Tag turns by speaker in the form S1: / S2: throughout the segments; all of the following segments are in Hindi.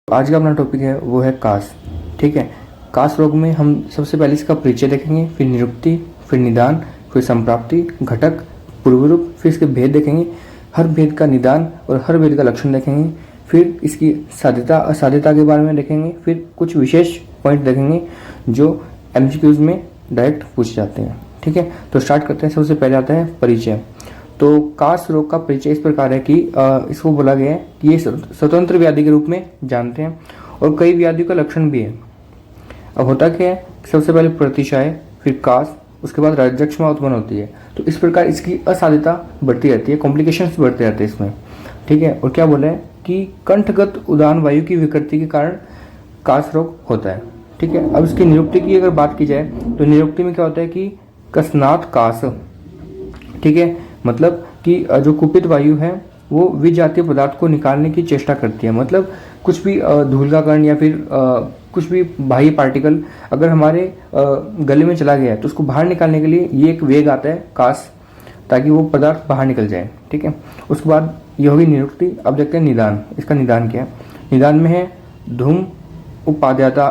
S1: आज का अपना टॉपिक है वो है कास। ठीक है, कास रोग में हम सबसे पहले इसका परिचय देखेंगे, फिर निरुक्ति, फिर निदान, फिर संप्राप्ति, घटक, पूर्व रूप, फिर इसके भेद देखेंगे, हर भेद का निदान और हर भेद का लक्षण देखेंगे, फिर इसकी साध्यता असाध्यता के बारे में देखेंगे, फिर कुछ विशेष पॉइंट देखेंगे जो एमसीक्यूज में डायरेक्ट पूछे जाते हैं। ठीक है, तो स्टार्ट करते हैं। सबसे पहले आता है परिचय। तो कास रोग का परिचय इस प्रकार है कि इसको बोला गया है कि ये स्वतंत्र व्याधि के रूप में जानते हैं और कई व्याधियों का लक्षण भी है। अब होता क्या है, सबसे पहले प्रतिशाय, फिर कास, उसके बाद रज्जक्षमा उत्पन्न होती है। तो इस प्रकार इसकी असाध्यता बढ़ती रहती है, कॉम्प्लिकेशंस बढ़ते रहते हैं इसमें। ठीक है, और क्या बोला है कि कंठगत उदान वायु की विकृति के कारण कास रोग होता है। ठीक है, अब इसकी निरुक्ति की अगर बात की जाए तो निरुक्ति में क्या होता है कि कसनाथ कास। ठीक है, मतलब कि जो कुपित वायु है वो विजातीय पदार्थ को निकालने की चेष्टा करती है। मतलब कुछ भी धूल का कण या फिर कुछ भी बाह्य पार्टिकल अगर हमारे गले में चला गया है तो उसको बाहर निकालने के लिए ये एक वेग आता है कास, ताकि वो पदार्थ बाहर निकल जाए। ठीक है, उसके बाद ये होगी निरुक्ति। अब देखते हैं निदान। इसका निदान क्या है? निदान में है धूम उपाद्यता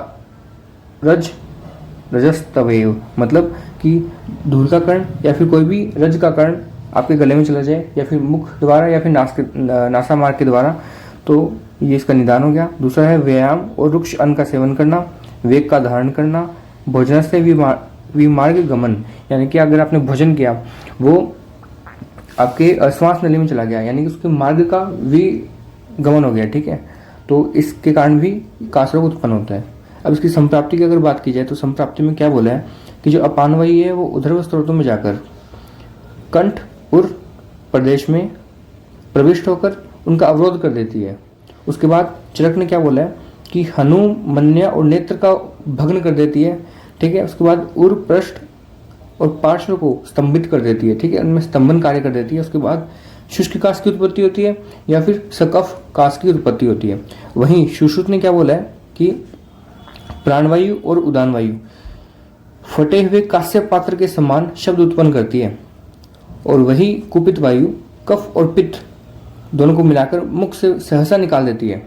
S1: रजस्तवेव, मतलब कि धूल का कण या फिर कोई भी रज का कण आपके गले में चला जाए या फिर मुख द्वारा या फिर नासा मार्ग के द्वारा, तो ये इसका निदान हो गया। दूसरा है व्यायाम और रुक्ष अन्न का सेवन करना, वेग का धारण करना, भोजन से विमार्ग गमन, यानी कि अगर आपने भोजन किया वो आपके श्वास नली में चला गया, यानी कि उसके मार्ग का विगमन हो गया। ठीक है, तो इसके कारण भी कास रोग उत्पन्न होता है। अब इसकी संप्राप्ति की अगर बात की जाए तो संप्राप्ति में क्या बोला है कि जो अपान वायु है वो उधर्व स्रोतों में जाकर कंठ उर प्रदेश में प्रविष्ट होकर उनका अवरोध कर देती है। उसके बाद चरक ने क्या बोला है कि हनु, मन्या और नेत्र का भग्न कर देती है। ठीक है, उसके बाद उर, पृष्ठ और पार्श्व को स्तंभित कर देती है। ठीक है, उनमें स्तंभन कार्य कर देती है। उसके बाद शुष्क कास की उत्पत्ति होती है या फिर सकफ कास की उत्पत्ति होती है। वहीं सुश्रुत ने क्या बोला है कि प्राणवायु और उदान वायु फटे हुए कांस्य पात्र के समान शब्द उत्पन्न करती है और वही कुपित वायु कफ और पित्त दोनों को मिलाकर मुख से सहसा निकाल देती है।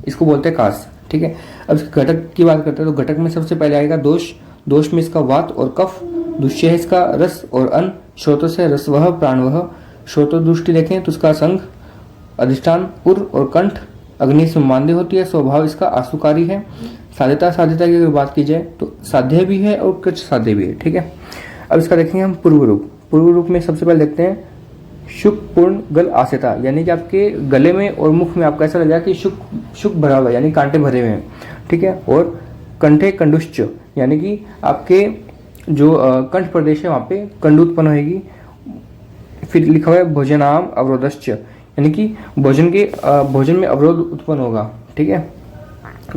S1: इसको बोलते हैं कास। ठीक है, अब इसके घटक की बात करते हैं तो घटक में सबसे पहले आएगा दोष। दोष में इसका वात और कफ, दुष्य है इसका रस और अन्न, श्रोत से रसवह प्राणवह, श्रोतो दृष्टि देखें तो उसका संघ, अधिष्ठान उर और कंठ, अग्नि से मांद्य होती है, स्वभाव इसका आसुकारी है। साध्यता की अगर बात की जाए तो साध्य भी है और कुछ साध्य भी है। ठीक है, अब इसका देखेंगे हम पूर्व रूप। पूर्व रूप में सबसे पहले देखते हैं शुक पूर्ण गल आस्यता, यानी कि आपके गले में और मुख में आपको ऐसा लगेगा कि शुक भरा हुआ, यानी कांटे भरे हुए हैं। ठीक है, और कंठे कंडुश्च, यानी कि आपके जो कंठ प्रदेश है वहाँ पे कंड उत्पन्न होगी। फिर लिखा हुआ है भोजनाम अवरोधश्च, यानी कि भोजन में अवरोध उत्पन्न होगा। ठीक है,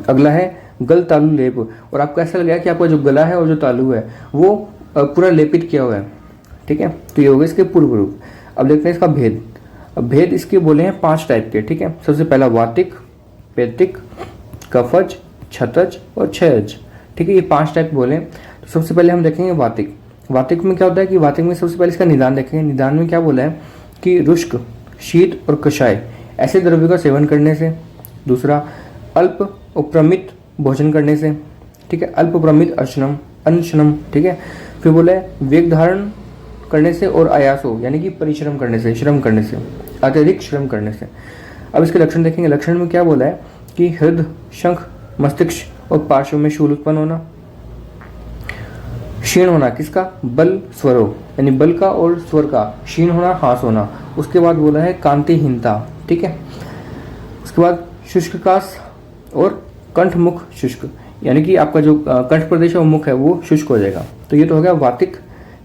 S1: अगला है गल तालु लेप, और आपको ऐसा लगेगा कि आपका जो गला है और जो तालु है वो पूरा लेपित किया हुआ है। ठीक है, तो ये हो गए इसके पूर्व रूप। अब देखते हैं इसका भेद। अब भेद इसके बोले हैं 5 टाइप के। ठीक है, सबसे पहला वातिक, पेतिक, कफज, छतज और क्षयज। ठीक है, ये 5 टाइप बोले। तो सबसे पहले हम देखेंगे वातिक। वातिक में क्या होता है कि वातिक में सबसे पहले इसका निदान देखेंगे। निदान में क्या बोला है कि रुष्क, शीत और कषाय ऐसे द्रव्यों का सेवन करने से। दूसरा अल्प और प्रमित भोजन करने से। ठीक है, अल्प प्रमित अश्नम, अनशनम। ठीक है, फिर बोला है वेग धारण करने से और आयासो, यानी कि परिश्रम करने से, श्रम करने से, अत्यधिक श्रम करने से। अब इसके लक्षण देखेंगे। लक्षण में क्या बोला है कि हृदय, शंख, मस्तिष्क और पार्श्व में शूल उत्पन्न होना, क्षीण होना किसका, बल स्वरों, यानी बल का और स्वर का, क्षीण होना, हास होना। उसके बाद बोला है कांतिहीनता। ठीक है, उसके बाद शुष्क कास और कंठ मुख शुष्क, यानी कि आपका जो कंठ प्रदेश है वो मुख है वो शुष्क हो जाएगा। तो ये तो हो गया वातिक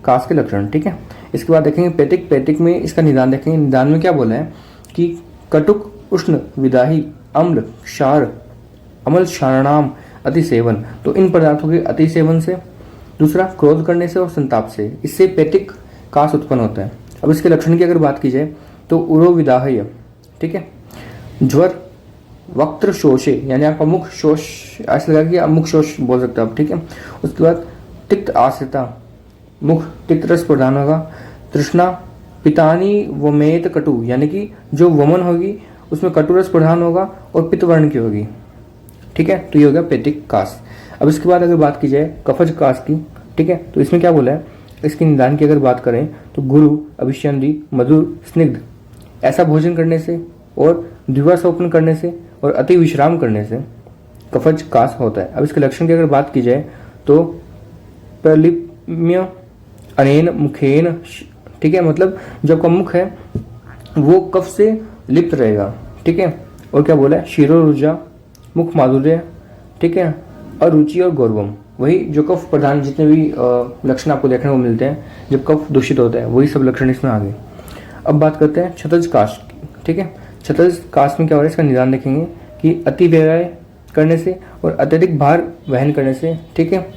S1: कास के लक्षण। ठीक है, इसके बाद देखेंगे पेतिक। पेतिक में इसका निदान देखेंगे। निदान में क्या बोला है कि कटुक, उष्ण, विदाही, अम्ल, क्षार, अमल, क्षारणाम, अति सेवन, तो इन पदार्थों के अति सेवन से। दूसरा क्रोध करने से और संताप से, इससे पेतिक कास उत्पन्न होता है। अब इसके लक्षण की अगर बात की जाए तो उरो विदाह्य। ठीक है, ज्वर, वक्त्र शोषे, यानी आपका मुख शोष, ऐसा लगा कि आप मुख शोष बोल सकते हो आप। ठीक है, उसके बाद तिक्त आस्यता, मुख तिक्त रस प्रदान होगा। तृष्णा, पितानी वमेत कटु, यानी कि जो वमन होगी उसमें कटु रस प्रधान होगा और पित्त वर्ण की होगी। ठीक है, तो ये हो गया पैतिक कास। अब इसके बाद अगर बात की जाए कफज कास की, ठीक है, तो इसमें क्या बोला है, इसके निदान की अगर बात करें तो गुरु अभिष्यंदी मधुर स्निग्ध ऐसा भोजन करने से और द्विवा स्वप्न करने से और अति विश्राम करने से कफज कास होता है। अब इसके लक्षण की अगर बात की जाए तो प्रलिप्य अनेन मुखेन, ठीक है, मतलब जो आपका मुख है वो कफ से लिप्त रहेगा, ठीक है, और क्या बोला है, शिरोरुजा, मुख माधुर्य, ठीक है, अरुचि और गौरवम, वही जो कफ प्रधान जितने भी लक्षण आपको देखने को मिलते हैं जब कफ दूषित होता है, वही सब लक्षण इसमें आ गए। अब बात करते हैं क्षतज काश, ठीक है, क्षतज काश में क्या हो रहा है, इसका निदान देखेंगे कि अति व्यय करने से और अत्यधिक भार वहन करने से, ठीक है,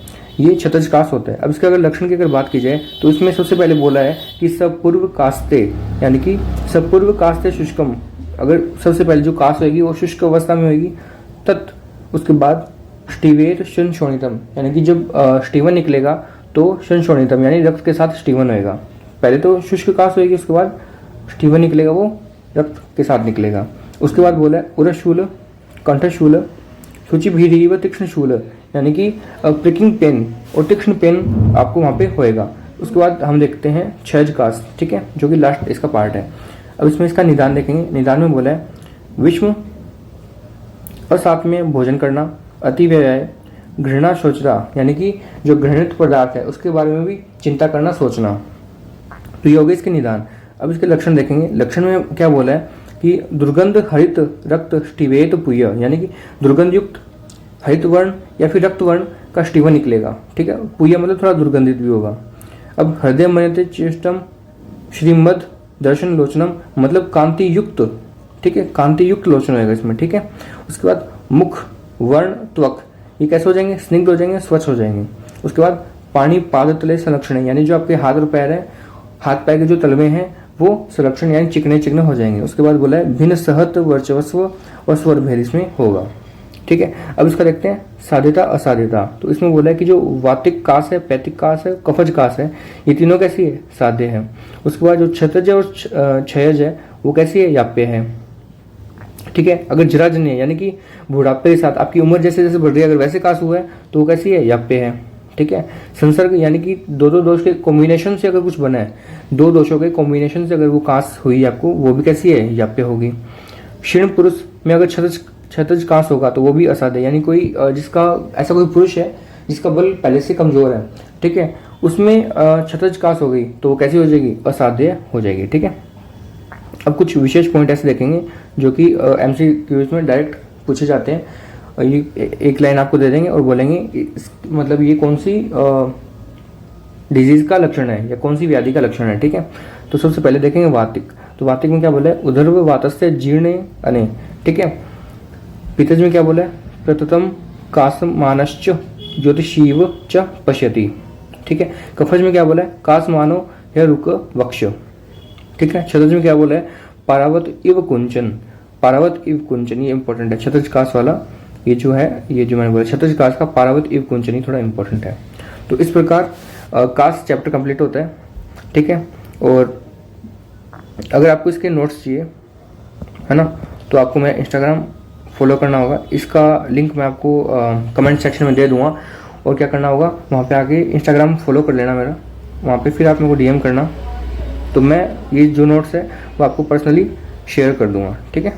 S1: ये क्षतज काश होता है। अब इसके अगर लक्षण की अगर बात की जाए तो इसमें सबसे पहले बोला है कि सपूर्व कास्ते, यानी कि सपूर्व कास्ते शुष्कम, अगर सबसे पहले जो काश होगी वो शुष्क अवस्था में होगी, तत् उसके बाद स्टीवेत शोणितम, यानी कि जब स्टीवन निकलेगा तो शोणितम यानी रक्त के साथ स्टीवन होएगा। पहले तो शुष्क काश होगी, उसके बाद स्टीवन निकलेगा, वो रक्त के साथ निकलेगा। उसके बाद बोला है उरशूल, कंठशूल, शुचि भीरी व तीक्ष्ण शूल, यानी कि प्रिकिंग पेन और तीक्ष्ण पेन आपको वहाँ पे होएगा। उसके बाद हम देखते हैं क्षयज काश, ठीक है, जो कि लास्ट इसका पार्ट है। अब इसमें इसका निदान देखेंगे। निदान में बोला है विषम और साथ में भोजन करना, अति व्यय, घृणा सोचना, यानी कि जो घृणित पदार्थ है उसके बारे में भी चिंता करना, सोचना, तो ये हो गए इसके निदान। अब इसके लक्षण देखेंगे। लक्षण में क्या बोला है कि दुर्गंध हरित रक्त स्टिवेत पुय, यानी कि दुर्गंध युक्त हरित वर्ण या फिर रक्त वर्ण का स्टीवन निकलेगा, ठीक है, पुय मतलब थोड़ा दुर्गंधित भी होगा। अब हृदय मनते चेष्टम श्रीमद दर्शन लोचनम, मतलब कांति युक्त, ठीक है, कांति युक्त लोचन होगा इसमें, ठीक है। उसके बाद मुख वर्ण त्वक, ये कैसे हो जाएंगे, स्निग्ध हो जाएंगे, स्वच्छ हो जाएंगे। उसके बाद पानी पाद तले संलक्षण, यानी जो आपके हाथ और पैर है, हाथ पैर के जो तलवे हैं वो संरक्षण यानी चिकने चिकने हो जाएंगे। उसके बाद बोला है भिन्न सहत वर्चस्व और स्वर भेद इसमें होगा, ठीक है। अब इसका देखते हैं साध्यता असाध्यता। तो इसमें बोला है कि जो वातिक कास है, पैतिक कास है, कफज कास है, ये तीनों कैसी है, साध्य है। उसके बाद जो क्षतज और क्षयज है वो कैसी है, याप्य है, ठीक है। अगर जराजन्य यानी कि बुढ़ापे के साथ आपकी उम्र जैसे जैसे बढ़ रही है, अगर वैसे कास हुआ है तो वो कैसी है, याप्य है, ठीक है। संसर्ग यानी कि दो दोष के कॉम्बिनेशन से अगर कुछ बना है, दो दोषों के कॉम्बिनेशन से अगर वो कास हुई आपको, वो भी कैसी है, याप्य होगी। क्षीण पुरुष में अगर क्षतज कास होगा तो वो भी असाध्य, यानी कोई जिसका ऐसा कोई पुरुष है जिसका बल पहले से कमजोर है, ठीक है, उसमें क्षतज कास हो गई तो वो कैसी हो जाएगी, असाध्य हो जाएगी, ठीक है। अब कुछ विशेष पॉइंट ऐसे देखेंगे जो कि MCQs में डायरेक्ट पूछे जाते हैं। ये एक लाइन आपको दे देंगे और बोलेंगे मतलब ये कौन सी डिजीज का लक्षण है या कौन सी व्याधि का लक्षण है, ठीक है। तो सबसे पहले देखेंगे वातिक। तो वातिक में क्या बोला है, उदर्भ वातस्य जीर्ण अने, ठीक है। पित्तज में क्या बोला है, प्रततम कासमानश्च ज्योतिषीव च पश्यति, ठीक है। कफज में क्या बोला है, कासमानो या रुक वक्ष, ठीक है। क्षतज में क्या बोला है, पारावत इव कुंचन, पारावत इव कुंचन, ये इंपॉर्टेंट है। क्षतज कास वाला ये जो है, ये जो मैंने बोला क्षतज कास का पारावत इव कुंचन, ये थोड़ा इंपॉर्टेंट है। तो इस प्रकार कास चैप्टर कंप्लीट होता है, ठीक है। और अगर आपको इसके नोट्स चाहिए है ना, तो आपको मैं इंस्टाग्राम फॉलो करना होगा, इसका लिंक मैं आपको कमेंट सेक्शन में दे दूंगा। और क्या करना होगा, वहाँ पे आके इंस्टाग्राम फॉलो कर लेना मेरा, वहाँ पे फिर आप मेरे को DM करना, तो मैं ये जो नोट्स है वो आपको पर्सनली शेयर कर दूंगा, ठीक है।